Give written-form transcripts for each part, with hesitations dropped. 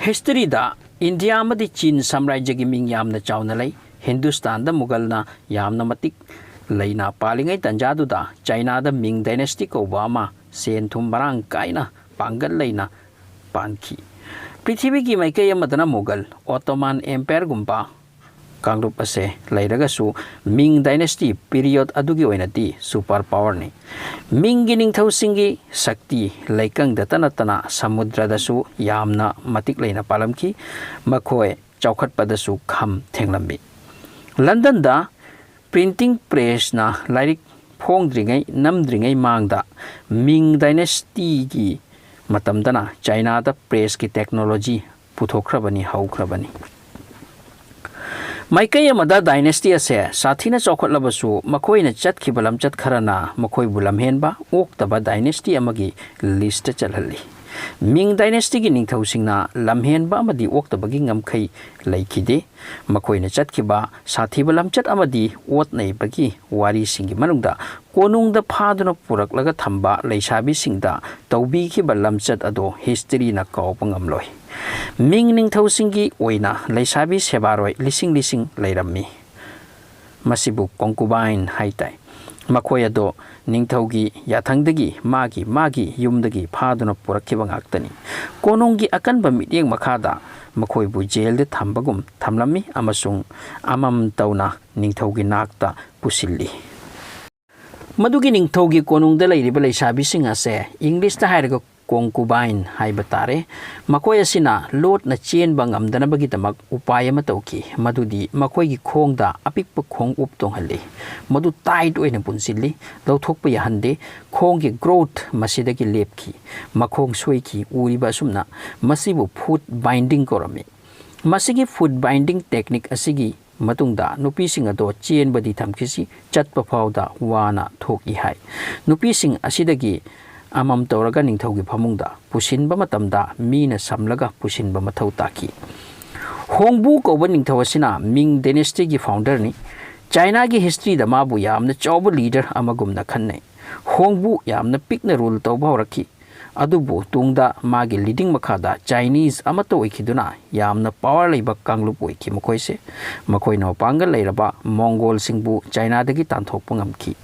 history दा India मदी चीन साम्राज्य की मिंग यामना चावना लई हिंदुस्तान दा मुगल ना यामना मतिक लईना पालिंगै तंजादुदा चाइना दा मिंग डायनेस्टी को वामा सेन थुम मरांग काइना पांगल लईना पानखी पृथ्वी की माइकई अमदना मुगल ऑटोमन एम्पायर गुंबा कांग्रुप असे लैरगसु मिंग डायनेस्टी पीरियड अदुगी ओइनती सुपर पावर ने मिंग गी निंगथौ सिंगी शक्ति लैकंग दतनतना समुद्र दसु यामना मतिक लैना पालमखी मखोय चौखट पदसु खम थेंगलंबी लंदन दा प्रिंटिंग प्रेस ना लाइरिक फोंद्रिङै नमद्रिङै मांगदा मिंग डायनेस्टी की मतमदना चाइना दा प्रेस की टेक्नोलॉजी पुथोख्रबनी हौख्रबनी माइकई अमदा डायनेस्टी असे साथीना चौखटलबसु मखोइना चतखिबा लमचत खरना मखोइबु लमहेनबा ओक्तबा डायनेस्टी अमगी लिस्ट चलहल्ली मिंग डायनेस्टी की निंगथौसिंगना लमहेनबा अमदी ओक्तबगी ngमखै लैखिदे मखोइना चतखिबा साथीबा लमचत अमदी ओतनैबगी वारी सिंगी मनुंगदा konungda phaduna puraklaga thamba leisabi singda tawbikhibा लमचत अदो हिस्ट्री ना कौप ngamloi मिंग निंगथौ सिंगी ओइना leisabi sebaroi lising lising leirami masibu concubine haitai मखोय अदो निंगथौगी याथंगदगी मागी युमदगी फादुना पुरखिबा ngaktani konunggi akanba mityeng makhada मखोइबु जेल दे थंबगुम थमलमी अमसुंग अमम तौना निंगथौगी नाकता पुसिल्ली मदुगी निंगथौगी कोनुंगदा लैरिबा leisabiसिंग असे इंग्लिश ता हाइरगा concubine हाइबा तारे मखोय असिना लोटना चेनबा ngamदनबगी दमक उपाय अमा तौखि मदुदी मखोयगी खोंगदा अपिकप खोंग उपतोंहल्ली मदु टाइट ओइना पुनसिल्ली लौथोकपा याहंदे खोंगी ग्रोथ मसिदगी लेपखि मखोंग सोइखि उरिबा असुमना मसिबु फुट बाइंडिंग कोरमी मसिगी फुट बाइंडिंग टेक्निक असिगी मतुंगदा नुपीसिंग अदो चेनबदी थमखिसि चटपा फावदा वाना थोकी हाय नुपीसिंग असिदगी अमम तौरगा निंगथौगी फमुंगदा पुसिनबा मतमदा मीना समलगा पुसिनबा मथौ ताकी होंगबु कौबा निंगथौ असिना मिंग डायनेस्टी की फाउंडर नि चाइना की हिस्ट्री दा माबु यामना चौबा लीडर अमगुमना खन्नै होंगबु यामना पिकना रूल तौबा हौरखि अदुबु तुंगदा मागी लीडिंग मखादा चाइनीज अमतो ओइखिदुना यामना पावर लैबा कांगलुप ओइखि मखोइसे मखोइना पांगल लैरबा मंगोल सिंगबु चाइना दगी तांथोकपा ngamखि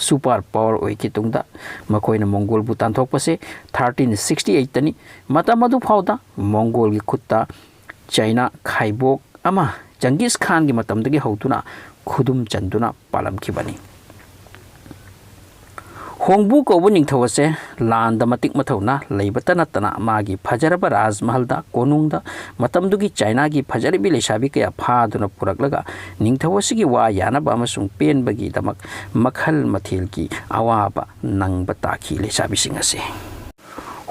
सुपर पावर ओइखि तुंगदा मखोइना मंगोल बु तांथोकपसे 1368 तनी मतमदु फाउदा मंगोल की खुत्ता चाइना खाइबोक अमा जंगीज खान की मतमदगी हौतुना खुदुम चंदुना पालमखिबनी होंगबु कौबु निंगथौसे लांदा मतिक मथौना लैबता नतना मागी फजरबा राजमहलदा कोनुंगदा मतमदुगी चाइना की फजरबी लेसाबी कया फादुना पुरकलगा निंगथौसिगी वा यानबा अमसुंग पेनबगी दमक मखल मथिल की अवाबा नंगबा ताखि लेसाबी सिंगसे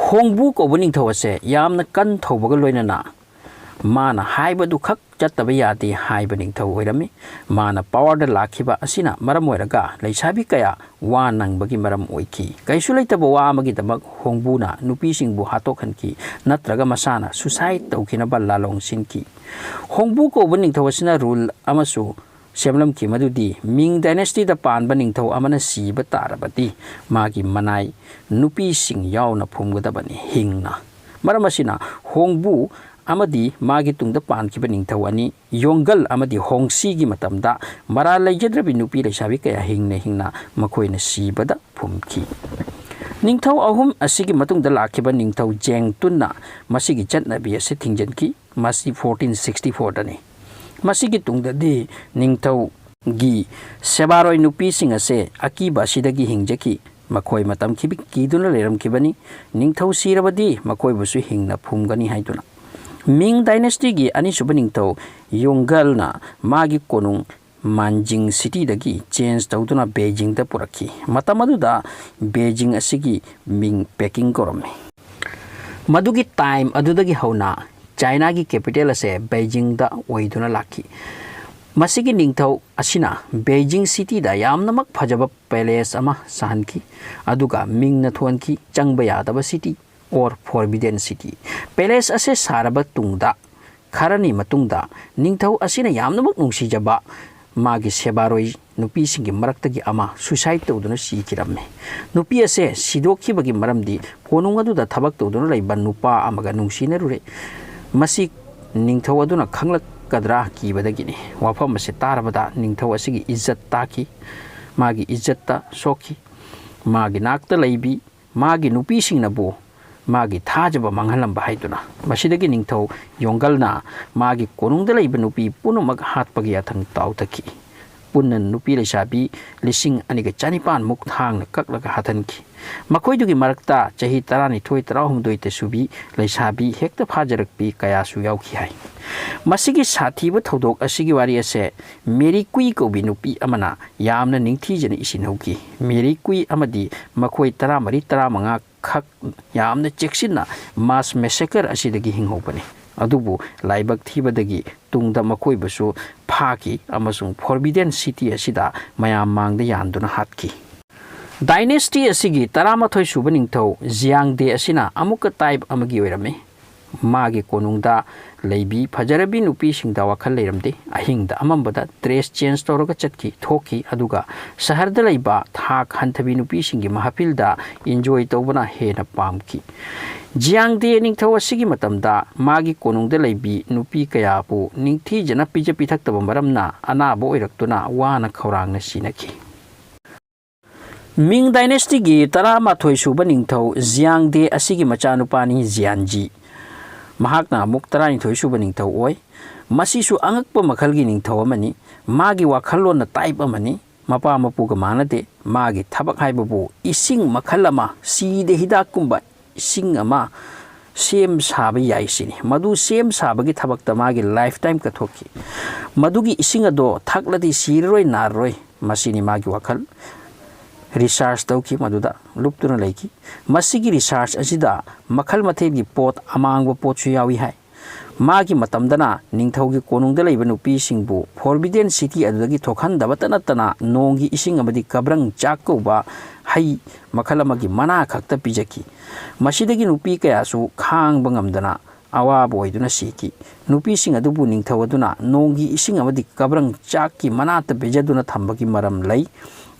होंगबु कौबु निंगथौसे यामना कन थौबगा लोइनना माना हाइबदु खक चतबा यादे हाइबा निंगथौ ओइरमी माना पावर दा लाखिबा असिना मरम ओइरगा leisabi kaya वा नंगबगी मरम ओइखि कैसु लैतबा वा अमगी दमक होंगबुना नुपीसिंगबु हातोखनखि नत्रगा मसाना सुसाइड तौखिनबा लालोंसिनखि होंगबु कौबा निंगथौ असिना रूल अमसु सेमलमखि मदुदी मिंग डायनेस्टी दा पानबा निंगथौ अमना सीबा तारबदी मागी मनाई नुपीसिंग यावना फुमगदबनी हिंगना मरम असिना होंगबु अमदी मागी तुंगदा पानखिबा निंगथौ अनि योंगल अमदी होंगसी की मतमदा मरा लैजद्रबी नुपी leisabi kaya हिंगना मखोइना सीबदा फुमखि निंगथौ अहुम असिगी मतुंगदा लाखिबा निंगथौ जेंगतुना मसिगी चटनबी असे थिंगजनखि मसि 1464 दनी मसिगी तुंगददी निंगथौ गी सेबारोय नुपी सिंग असे अकीबा सिदगी हिंगजखि मखोइ मतम खिबि कीदुना लेरमखिबनी निंगथौ सीरबदी मखोइ बुसु हिंगना फुमगनी हाइदुना मिंग डायनेस्टी की अनिसुब निंगथौ योंगलना मागी कोनुंग मानजिंग सिटी दगी चेंज तौदुना बेजिंग दा पुरखि मतमदुदा बेजिंग असिगी मिंग पेकिंग कोरमे मदुगी टाइम अदुदगी हौना चाइना की कैपिटल असे बेजिंग दा ओइदुना लाखि मसिगी निंगथौ असिना बेजिंग सिटी दा यामनमक फजब पैलेस अमा सहनखि अदुगा मिंग न थोनखि चंगबा यादबा सिटी और फोरबिडेन सिटी पैलेस असे सारबा तुंगदा खरनी मतुंगदा निंगथौ असिना यामनमक नुंसीजबा मागी सेबारोई नुपी सिंगी मरक्तगी अमा सुसाइड तौदुना सीकिरम्मे नुपी असे सिदोखिबगी मरमदी कोनुंग अदुदा थबक तौदुना लैबा नुपा अमगा नुंसीनरुरे masi ningthau aduna khanglakadra kibadagini wafam ase tarabada ningthau asigi izzat taki magi izzata sokhi magi nakta leibi magi nupi singnabu magi thajaba manghalamba haiduna masidagi ningthau yongalna magi konungda leiba nupi punumak hatpagi athang tautaki punnan nupi leisabi lising aniga chanipan muk thangna kaklaga hathanki makoidugi marakta chahi 12 13 te subi leisabi hekta phajarakpi kaya su yauki hai masigi sathiba thodok asigi wari ase meri kui ko bi nupi amana yamna ningthi jena isinhauki meri kui amadi makoi 13 15 khak yamna cheksinna mass massacre asidagi hinghobani adubu laibak thibadagi tungda makoi basu phaki amasung forbidden city asida mayam mangda yanduna hatki dynasty asigi 13 suba ningthau jiangde asina amuka type amagi oirame magi konungda leibi phajarabi nupi singda wakhal leiramde ahingda amambada dress change toroga chatki thoki aduga shaharda leiba thak hanthabi nupi singi mahapilda enjoy tobana hena pamki jiangde ningthau asigi matamda magi konungda leibi nupi kayapu ningthi jana pija pithakta maramna anabo oiraktuna wana khawrangna sinaki Ming Dynasty gi 13 suba ningthau jiangde asigi machanupani jianji mahakna muk 12 suba ningthau oi masisu angakpa makhalgi ningthau amani magi wakhalona type amani mapa mapuga manade magi thabak haibabu ising makhalama side hidakumba ising ama sem sabe yaisini madu sem sabagi thabakta magi lifetime ka thoki madugi ising ado thakladi sirroi narroi masini magi wakhal research tauki maduda luptuna leiki masigi research asida makhal mathegi pot amangba pot su yawi hai magi matamdana ningthaugi konungda leiba nupi singbu forbidden city adudagi thokhandaba tanatana nongi ising amadi kabrang chakkoba hai makhal amagi mana khakta pijaki masidagi nupi kayasu khangba ngamdana awa boyduna siki nupi sing adubu ningthau aduna nongi ising amadi kabrang chakki manata bejaduna thambagi maram lei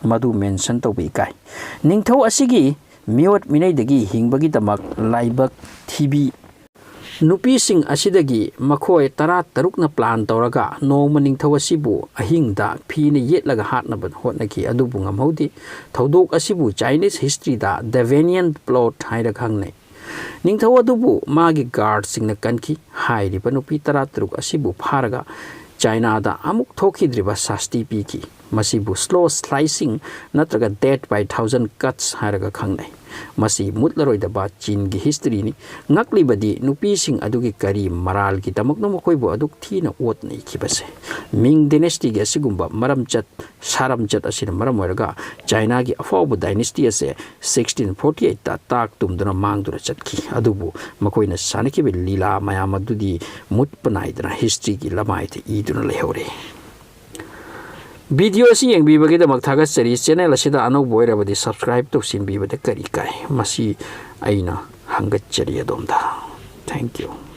madu mention to be kai ningthau asigi miot minai dagi hingbagi damak laibak thibi nupi sing asidagi makhoi 13 na plan toraga noma ningthau asibu ahingda phine yetlaga hatna ban hotnaki adubu ngamhodi thodok asibu Chinese history da Devonian plot haira khangnai ningthau adubu magi guard singna kanki hairi panupi 13 asibu pharaga China da amuk thokhidriba sasti piki masibu slow slicing natraga death by 1000 cuts haraga khangnai masi mutlaroi da ba chin gi history ni ngakli badi nupi sing adugi kari maral gi tamak no mokoi bo aduk thina ot nei khibase Ming Dynasty gi sigumba maramchat saramchat asina maram oiraga China gi afawbu dynasty ase 1648 ta tak tumduna mangdura chatki adubu makoina sanaki be lila mayam adudi mutpanai dana history gi lamai te iduna lehore video si yang biba kita magthaga seri channel asida ano boira badi subscribe to sin biba de kari kai masi aina hangat chari adomda thank you